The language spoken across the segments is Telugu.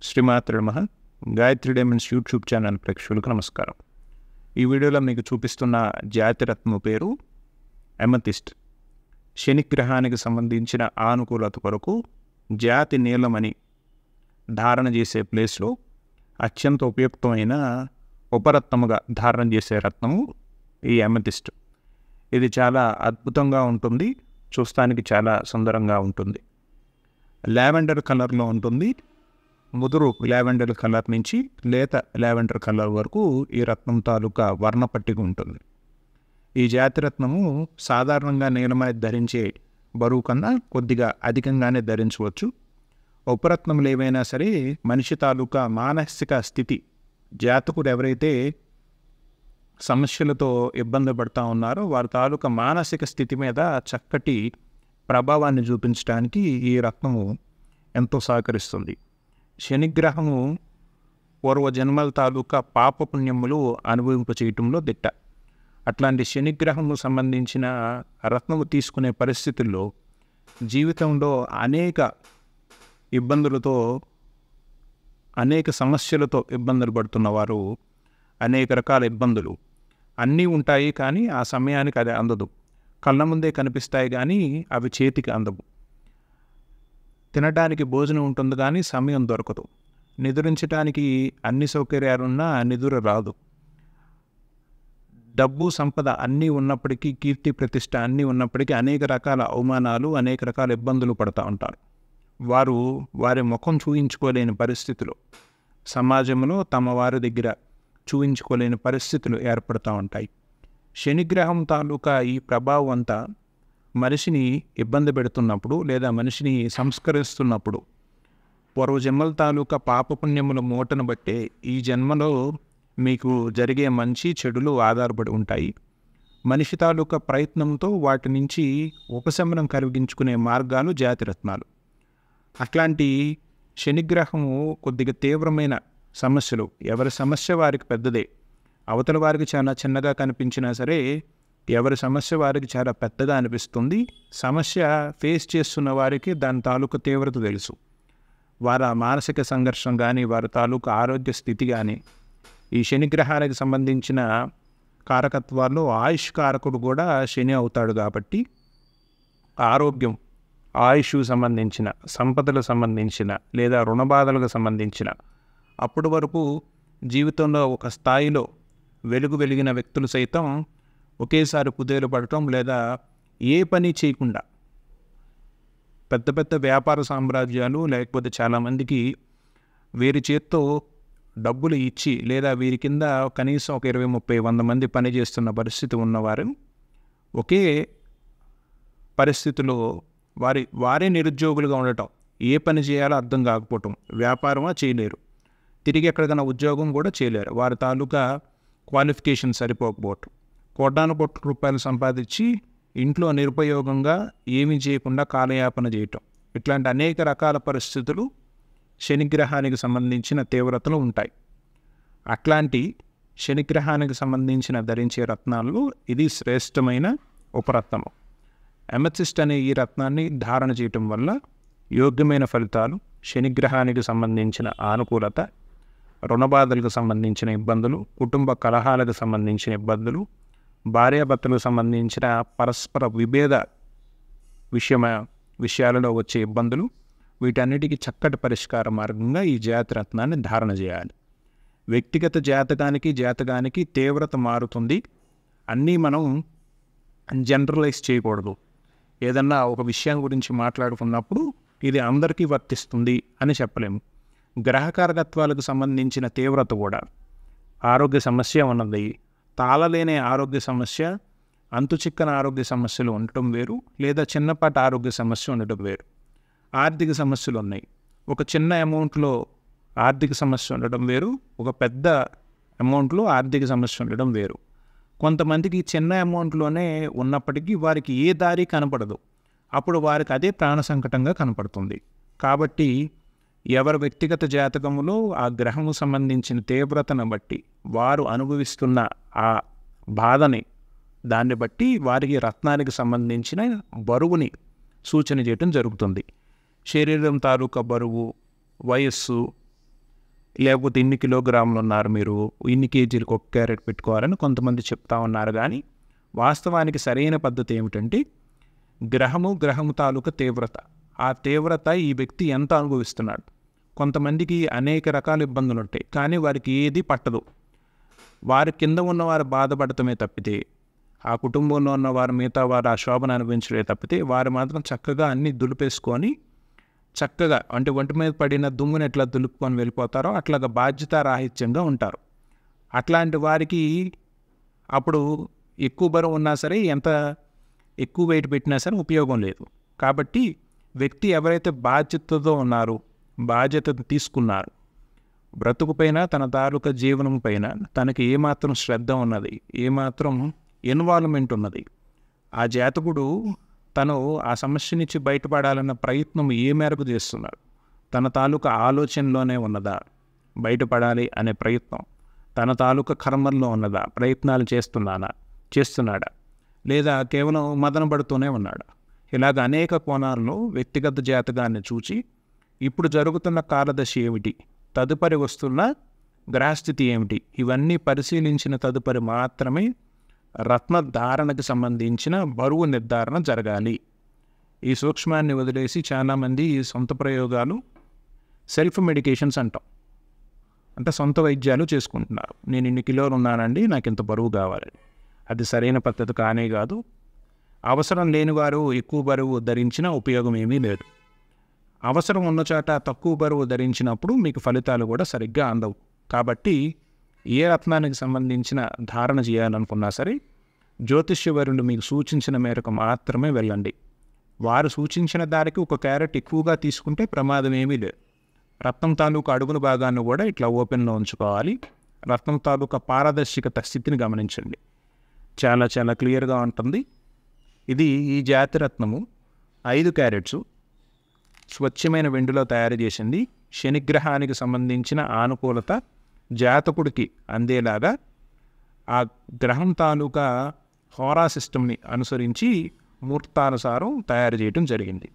శ్రీమాత్రే నమః. గాయత్రి డైమండ్స్ యూట్యూబ్ ఛానల్ ప్రేక్షకులకు నమస్కారం. ఈ వీడియోలో మీకు చూపిస్తున్న జాతిరత్నం పేరు అమెథిస్ట్. శనిగ్రహానికి సంబంధించిన ఆనుకూలత కొరకు జాతి నీలమణి ధారణ చేసే ప్లేస్లో అత్యంత ఉపయుక్తమైన ఉపరత్నముగా ధారణ చేసే రత్నము ఈ అమెథిస్ట్. ఇది చాలా అద్భుతంగా ఉంటుంది, చూస్తానికి చాలా సుందరంగా ఉంటుంది. లావెండర్ కలర్లో ఉంటుంది. ముదురు లావెండర్ కలర్ నుంచి లేత లావెండర్ కలర్ వరకు ఈ రత్నం తాలూకా వర్ణపట్టిక ఉంటుంది. ఈ జాతిరత్నము సాధారణంగా నీలమణి ధరించే బరువు కన్నా కొద్దిగా అధికంగానే ధరించవచ్చు. ఉపరత్నములు ఏవైనా సరే మనిషి తాలూకా మానసిక స్థితి, జాతకుడు ఎవరైతే సమస్యలతో ఇబ్బంది పడుతూ ఉన్నారో వారి తాలూకా మానసిక స్థితి మీద చక్కటి ప్రభావాన్ని చూపించడానికి ఈ రత్నము ఎంతో సహకరిస్తుంది. శనిగ్రహము పూర్వజన్మల తాలూకా పాపపుణ్యములు అనుభవింపచేయటంలో దిట్ట. అట్లాంటి శనిగ్రహము సంబంధించిన రత్నము తీసుకునే పరిస్థితుల్లో జీవితంలో అనేక ఇబ్బందులతో, అనేక సమస్యలతో ఇబ్బందులు పడుతున్నవారు అనేక రకాల ఇబ్బందులు అన్నీ ఉంటాయి, కానీ ఆ సమయానికి అది అందదు. కళ్ళ ముందే కనిపిస్తాయి కానీ అవి చేతికి అందవు. తినడానికి భోజనం ఉంటుంది కానీ సమయం దొరకదు. నిద్రించడానికి అన్ని సౌకర్యాలున్నా నిద్ర రాదు. డబ్బు సంపద అన్నీ ఉన్నప్పటికీ, కీర్తి ప్రతిష్ట అన్నీ ఉన్నప్పటికీ అనేక రకాల అవమానాలు, అనేక రకాల ఇబ్బందులు పడుతూ ఉంటారు. వారు వారి ముఖం చూయించుకోలేని పరిస్థితులు, సమాజంలో తమ వారి దగ్గర చూయించుకోలేని పరిస్థితులు ఏర్పడుతూ ఉంటాయి. శనిగ్రహం తాలూకా ఈ ప్రభావం అంతా మనిషిని ఇబ్బంది పెడుతున్నప్పుడు లేదా మనిషిని సంస్కరిస్తున్నప్పుడు పూర్వజన్మల తాలూకా పాపపుణ్యముల మూటను బట్టే ఈ జన్మలో మీకు జరిగే మంచి చెడులు ఆధారపడి ఉంటాయి. మనిషి తాలూకా ప్రయత్నంతో వాటి నుంచి ఉపశమనం కలిగించుకునే మార్గాలు జాతిరత్నాలు. అట్లాంటి శనిగ్రహము కొద్దిగా తీవ్రమైన సమస్యలు, ఎవరి సమస్య వారికి పెద్దదే. అవతల వారికి చాలా చిన్నగా కనిపించినా సరే ఎవరి సమస్య వారికి చాలా పెద్దగా అనిపిస్తుంది. సమస్య ఫేస్ చేస్తున్న వారికి దాని తాలూకు తీవ్రత తెలుసు. వారి మానసిక సంఘర్షణ కానీ, వారి తాలూకు ఆరోగ్య స్థితి కానీ, ఈ శనిగ్రహానికి సంబంధించిన కారకత్వాల్లో ఆయుష్ కారకుడు కూడా శని అవుతాడు. కాబట్టి ఆరోగ్యం, ఆయుష్ సంబంధించిన, సంపదలకు సంబంధించిన లేదా రుణబాధలకు సంబంధించిన, అప్పటి వరకు జీవితంలో ఒక స్థాయిలో వెలిగిన వ్యక్తులు సైతం ఒకేసారి కుదేలు పడటం లేదా ఏ పని చేయకుండా పెద్ద పెద్ద వ్యాపార సామ్రాజ్యాలు, లేకపోతే చాలామందికి వీరి చేత్తో డబ్బులు ఇచ్చి లేదా వీరి కింద కనీసం ఒక 20-30-100 మంది పనిచేస్తున్న పరిస్థితి ఉన్నవారు ఒకే పరిస్థితిలో వారే నిరుద్యోగులుగా ఉండటం, ఏ పని చేయాలో అర్థం కాకపోవటం, వ్యాపారమా చేయలేరు, తిరిగి ఎక్కడికైనా ఉద్యోగం కూడా చేయలేరు, వారి తాలూకా క్వాలిఫికేషన్ సరిపోకపోవటం, కోటాను కోట్ల రూపాయలు సంపాదించి ఇంట్లో నిరుపయోగంగా ఏమీ చేయకుండా కాలయాపన చేయటం, ఇట్లాంటి అనేక రకాల పరిస్థితులు శనిగ్రహానికి సంబంధించిన తీవ్రతలు ఉంటాయి. అట్లాంటి శనిగ్రహానికి సంబంధించిన ధరించే రత్నాల్లో ఇది శ్రేష్టమైన ఉపరత్నము. అమెథిస్ట్ అనే ఈ రత్నాన్ని ధారణ చేయటం వల్ల యోగ్యమైన ఫలితాలు, శనిగ్రహానికి సంబంధించిన ఆనుకూలత, రుణబాధలకు సంబంధించిన ఇబ్బందులు, కుటుంబ కలహాలకు సంబంధించిన ఇబ్బందులు, భార్యాభర్తలకు సంబంధించిన పరస్పర విభేద విషయాలలో వచ్చే ఇబ్బందులు, వీటన్నిటికీ చక్కటి పరిష్కార మార్గంగా ఈ జాతిరత్నాన్ని ధారణ చేయాలి. వ్యక్తిగత జాతకానికి తీవ్రత మారుతుంది. అన్నీ మనం జనరలైజ్ చేయకూడదు. ఏదన్నా ఒక విషయం గురించి మాట్లాడుకున్నప్పుడు ఇది అందరికీ వర్తిస్తుంది అని చెప్పలేము. గ్రహకారకత్వాలకు సంబంధించిన తీవ్రత కూడా, ఆరోగ్య సమస్య ఉన్నది, తాళలేని ఆరోగ్య సమస్య, అంతుచిక్కని ఆరోగ్య సమస్యలు ఉండటం వేరు, లేదా చిన్నపాటి ఆరోగ్య సమస్య ఉండటం వేరు. ఆర్థిక సమస్యలు ఉన్నాయి, ఒక చిన్న అమౌంట్లో ఆర్థిక సమస్య ఉండటం వేరు, ఒక పెద్ద అమౌంట్లో ఆర్థిక సమస్య ఉండటం వేరు. కొంతమందికి చిన్న అమౌంట్లోనే ఉన్నప్పటికీ వారికి ఏ దారి కనపడదు, అప్పుడు వారికి అదే ప్రాణ సంకటంగా కనపడుతుంది. కాబట్టి ఎవరి వ్యక్తిగత జాతకములో ఆ గ్రహము సంబంధించిన తీవ్రతను బట్టి, వారు అనుభవిస్తున్న ఆ బాధని దాన్ని బట్టి వారికి రత్నానికి సంబంధించిన బరువుని సూచన చేయటం జరుగుతుంది. శరీరం తాలూకా బరువు, వయస్సు, లేకపోతే ఇన్ని కిలోగ్రాములు ఉన్నారు మీరు, ఇన్ని కేజీలకు ఒక క్యారెట్ పెట్టుకోవాలని కొంతమంది చెప్తా ఉన్నారు. కానీ వాస్తవానికి సరైన పద్ధతి ఏమిటంటే గ్రహము తాలూకా తీవ్రత, ఆ తీవ్రత ఈ వ్యక్తి ఎంత అనుభవిస్తున్నాడు. కొంతమందికి అనేక రకాల ఇబ్బందులు ఉంటాయి, కానీ వారికి ఏది పట్టదు. వారి కింద ఉన్నవారు బాధపడటమే తప్పితే, ఆ కుటుంబంలో ఉన్నవారు మిగతా వారు ఆ శోభను అనుభవించలే తప్పితే, వారు మాత్రం చక్కగా అన్నీ దులిపేసుకొని చక్కగా అంటే ఒంటి మీద పడిన దుమ్ముని ఎట్లా దులుపుకొని వెళ్ళిపోతారో అట్లాగా బాధ్యతారాహిత్యంగా ఉంటారు. అట్లాంటి వారికి అప్పుడు ఎక్కువ బరువు ఉన్నా సరే, ఎంత ఎక్కువ వెయిట్ పెట్టినా సరే ఉపయోగం లేదు. కాబట్టి వ్యక్తి ఎవరైతే బాధ్యతతో ఉన్నారో, బాధ్యతను తీసుకున్నారు, బ్రతుకు పైన తన తాలూకా జీవనం పైన తనకి ఏమాత్రం శ్రద్ధ ఉన్నది, ఏమాత్రం ఇన్వాల్వ్మెంట్ ఉన్నది, ఆ జాతకుడు తను ఆ సమస్య నుంచి బయటపడాలన్న ప్రయత్నం ఏ మేరకు చేస్తున్నాడు, తన తాలూకా ఆలోచనలోనే ఉన్నదా బయటపడాలి అనే ప్రయత్నం, తన తాలూకా కర్మల్లో ఉన్నదా, ప్రయత్నాలు చేస్తున్నాడా, లేదా కేవలం మదనపడుతూనే ఉన్నాడా? ఇలాగ అనేక కోణాల్లో వ్యక్తిగత జాతకాన్ని చూచి ఇప్పుడు జరుగుతున్న కాలదశ ఏమిటి, తదుపరి వస్తున్న గ్రహస్థితి ఏమిటి, ఇవన్నీ పరిశీలించిన తదుపరి మాత్రమే రత్న ధారణకు సంబంధించిన బరువు నిర్ధారణ జరగాలి. ఈ సూక్ష్మాన్ని వదిలేసి చాలామంది ఈ సొంత ప్రయోగాలు, సెల్ఫ్ మెడికేషన్స్ అంటాం, అంటే సొంత వైద్యాలు చేసుకుంటున్నారు. నేను ఇన్ని కిలోలు ఉన్నానండి, నాకు ఇంత బరువు కావాలి. అది సరైన పద్ధతి కానే కాదు. అవసరం లేని వారు ఎక్కువ బరువు ధరించినా ఉపయోగం ఏమీ లేదు. అవసరం ఉన్న చోట తక్కువ బరువు ధరించినప్పుడు మీకు ఫలితాలు కూడా సరిగ్గా అందవు. కాబట్టి ఏ రత్నానికి సంబంధించిన ధారణ చేయాలనుకున్నా సరే జ్యోతిష్యవరులు మీకు సూచించిన మేరకు మాత్రమే వెళ్ళండి. వారు సూచించిన దానికి ఒక క్యారెట్ ఎక్కువగా తీసుకుంటే ప్రమాదం ఏమీ లేదు. రత్నం తాలూకా అడుగుల భాగాన్ని కూడా ఇట్లా ఓపెన్లో ఉంచుకోవాలి. రత్నం తాలూకా పారదర్శకత స్థితిని గమనించండి, చాలా చాలా క్లియర్గా ఉంటుంది. ఇది ఈ జాతి రత్నము 5 క్యారెట్సు స్వచ్ఛమైన వెండిలో తయారు చేసింది. శనిగ్రహానికి సంబంధించిన ఆనుకూలత జాతకుడికి అందేలాగా ఆ గ్రహం తాలూకా హోరా సిస్టమ్ని అనుసరించి ముహూర్తానుసారం తయారు చేయడం జరిగింది.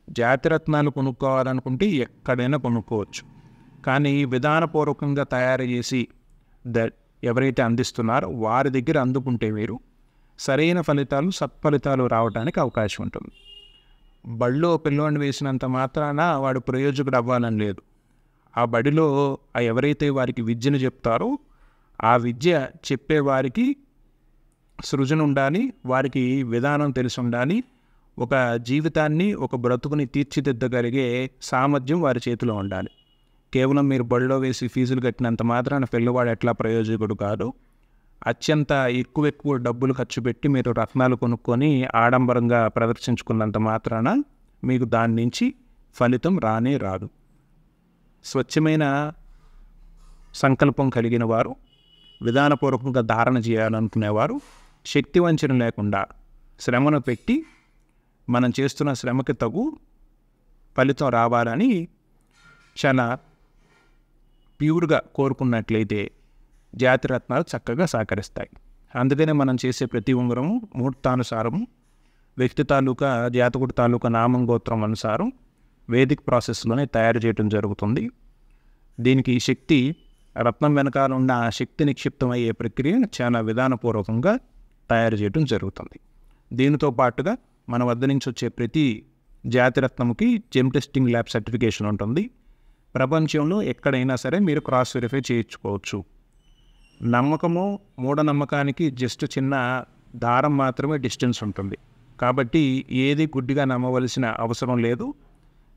జాతిరత్నాలు కొనుక్కోవాలనుకుంటే ఎక్కడైనా కొనుక్కోవచ్చు, కానీ విధానపూర్వకంగా తయారు చేసి ఎవరైతే అందిస్తున్నారో వారి దగ్గర అందుకుంటే మీరు సరైన ఫలితాలు, సత్ఫలితాలు రావడానికి అవకాశం ఉంటుంది. బడిలో పిల్లోని వేసినంత మాత్రాన వాడు ప్రయోజకుడు అవ్వాలని లేదు. ఆ బడిలో ఎవరైతే వారికి విద్యను చెప్తారో ఆ విద్య చెప్పేవారికి సృజన ఉండాలి, వారికి విధానం తెలిసి ఉండాలి, ఒక జీవితాన్ని, ఒక బ్రతుకుని తీర్చిదిద్దగలిగే సామర్థ్యం వారి చేతిలో ఉండాలి. కేవలం మీరు బడిలో వేసి ఫీజులు కట్టినంత మాత్రాన పిల్లవాడు ఎట్లా ప్రయోజకుడు కాదు. అత్యంత ఎక్కువ డబ్బులు ఖర్చు పెట్టి మీరు రత్నాలు కొనుక్కొని ఆడంబరంగా ప్రదర్శించుకున్నంత మాత్రాన మీకు దాని నుంచి ఫలితం రానే రాదు. స్వచ్ఛమైన సంకల్పం కలిగిన వారు, విధానపూర్వకంగా ధారణ చేయాలనుకునేవారు శక్తి వంచన లేకుండా శ్రమను పెట్టి మనం చేస్తున్న శ్రమకి తగు ఫలితం రావాలని చాలా ప్యూర్గా కోరుకున్నట్లయితే జాతిరత్నాలు చక్కగా సహకరిస్తాయి. అందుకనే మనం చేసే ప్రతి ఉంగరము ముహూర్తానుసారము, వ్యక్తి తాలూకా జాతకుడి తాలూకా నామం గోత్రం అనుసారం వేదిక్ ప్రాసెస్లోనే తయారు చేయడం జరుగుతుంది. దీనికి శక్తి, రత్నం వెనకాల ఉన్న ఆ శక్తి నిక్షిప్తమయ్యే ప్రక్రియ చాలా విధానపూర్వకంగా తయారు చేయడం జరుగుతుంది. దీనితో పాటుగా మన వద్ద నుంచి వచ్చే ప్రతి జాతిరత్నంకి జెమ్ టెస్టింగ్ ల్యాబ్ సర్టిఫికేషన్ ఉంటుంది. ప్రపంచంలో ఎక్కడైనా సరే మీరు క్రాస్ వెరిఫై చేయించుకోవచ్చు. నమ్మకము, మూఢనమ్మకానికి జస్ట్ చిన్న దారం మాత్రమే డిస్టెన్స్ ఉంటుంది. కాబట్టి ఏది గుడ్డిగా నమ్మవలసిన అవసరం లేదు.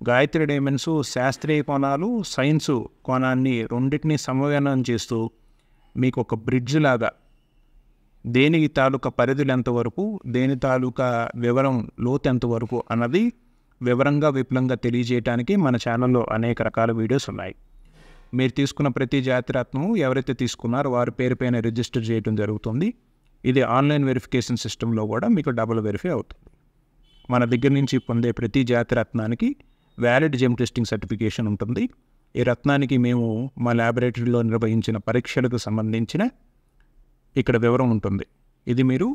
గాయత్రి డైమండ్స్ శాస్త్రీయ కోణాలు, సైన్సు కోణాన్ని రెండింటినీ సమన్వయం చేస్తూ మీకు ఒక బ్రిడ్జ్ లాగా దేని తాలూకా పరిధులు ఎంతవరకు, దేని తాలూకా వివరం లోతు ఎంతవరకు అన్నది వివరంగా విపులంగా తెలియజేయడానికి మన ఛానల్లో అనేక రకాల వీడియోస్ ఉన్నాయి. మీరు తీసుకున్న ప్రతి జాతిరత్నము ఎవరైతే తీసుకున్నారో వారి పేరు పైన రిజిస్టర్ చేయడం జరుగుతుంది. ఇది ఆన్లైన్ వెరిఫికేషన్ సిస్టంలో కూడా మీకు డబుల్ వెరిఫై అవుతుంది. మన దగ్గర నుంచి పొందే ప్రతి జాతిరత్నానికి వ్యాలిడ్ జెమ్ టెస్టింగ్ సర్టిఫికేషన్ ఉంటుంది. ఈ రత్నానికి మేము మా ల్యాబొరేటరీలో నిర్వహించిన పరీక్షలకు సంబంధించిన ఇక్కడ వివరం ఉంటుంది. ఇది మీరు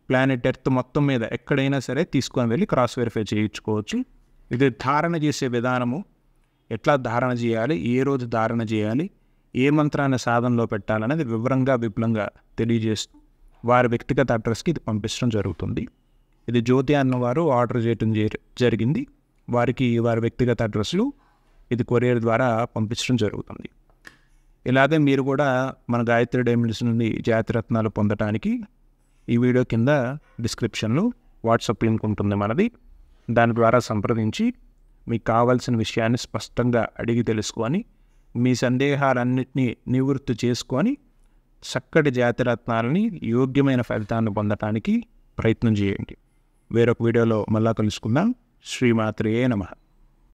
ప్లానెట్ ఎర్త్ మొత్తం మీద ఎక్కడైనా సరే తీసుకొని వెళ్ళి క్రాస్ వెరిఫై చేయించుకోవచ్చు. ఇది ధారణ చేసే విధానము, ఎట్లా ధారణ చేయాలి, ఏ రోజు ధారణ చేయాలి, ఏ మంత్రాన్ని సాధనలో పెట్టాలనేది వివరంగా విపులంగా తెలియజేస్తూ వారి వ్యక్తిగత అడ్రస్కి ఇది పంపించడం జరుగుతుంది. ఇది జ్యోతి అన్నవారు ఆర్డర్ చేయడం జరిగింది. వారికి వారి వ్యక్తిగత అడ్రస్లు ఇది కొరియర్ ద్వారా పంపించడం జరుగుతుంది. ఇలాగే మీరు కూడా మన గాయత్రి డైమండ్స్ నుండి జాతిరత్నాలు పొందడానికి ఈ వీడియో కింద డిస్క్రిప్షన్లో వాట్సాప్ లింక్ ఉంటుంది మనది. దాని ద్వారా సంప్రదించి మీకు కావాల్సిన విషయాన్ని స్పష్టంగా అడిగి తెలుసుకొని మీ సందేహాలన్నింటినీ నివృత్తి చేసుకొని చక్కటి జాతిరత్నాలని యోగ్యమైన ఫలితాన్ని పొందడానికి ప్రయత్నం చేయండి. వేరొక వీడియోలో మళ్ళా కలుసుకుందాం. శ్రీమాత్రే నమః.